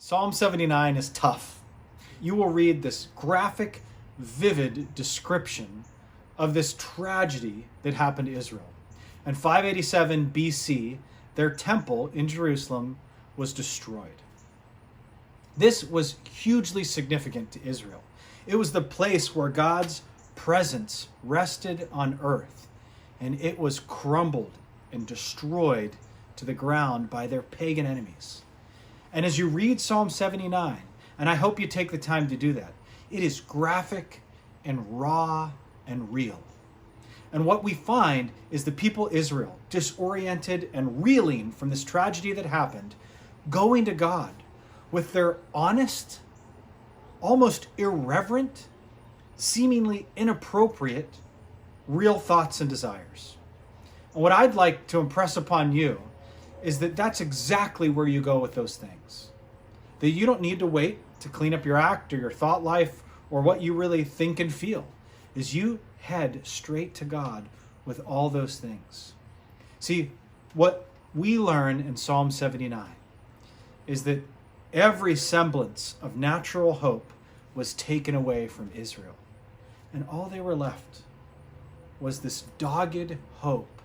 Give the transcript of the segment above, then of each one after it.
Psalm 79 is tough. You will read this graphic, vivid description of this tragedy that happened to Israel. In 587 BC, their temple in Jerusalem was destroyed. This was hugely significant to Israel. It was the place where God's presence rested on earth, and it was crumbled and destroyed to the ground by their pagan enemies. And as you read Psalm 79, and I hope you take the time to do that, it is graphic and raw and real. And what we find is the people Israel, disoriented and reeling from this tragedy that happened, going to God with their honest, almost irreverent, seemingly inappropriate, real thoughts and desires. And what I'd like to impress upon you is that that's exactly where you go with those things. That you don't need to wait to clean up your act or your thought life or what you really think and feel. Is you head straight to God with all those things. See, what we learn in Psalm 79 is that every semblance of natural hope was taken away from Israel. And all they were left was this dogged hope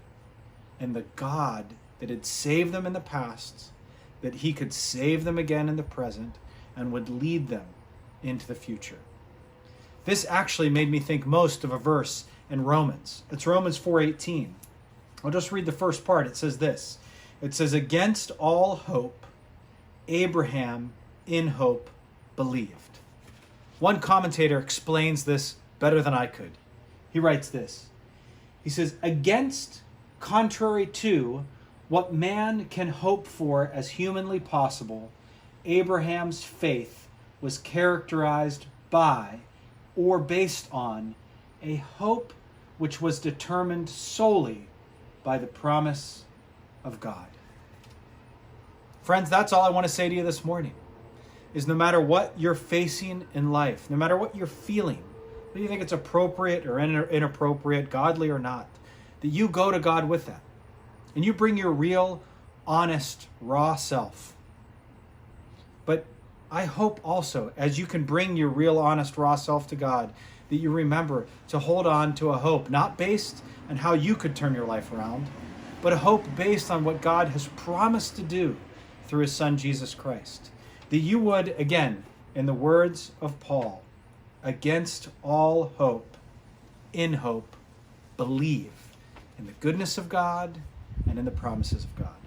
in the God that had saved them in the past, that he could save them again in the present, and would lead them into the future. This actually made me think most of a verse in Romans. It's Romans 4:18. I'll just read the first part. It says this. It says, "Against all hope, Abraham in hope believed." One commentator explains this better than I could. He writes this. He says, "Against, contrary to, what man can hope for as humanly possible, Abraham's faith was characterized by, or based on, a hope which was determined solely by the promise of God." Friends, that's all I want to say to you this morning, is no matter what you're facing in life, no matter what you're feeling, whether you think it's appropriate or inappropriate, godly or not, that you go to God with that. And you bring your real, honest, raw self. But I hope also, as you can bring your real, honest, raw self to God, that you remember to hold on to a hope, not based on how you could turn your life around, but a hope based on what God has promised to do through his Son, Jesus Christ. That you would, again, in the words of Paul, against all hope, in hope, believe in the goodness of God and in the promises of God.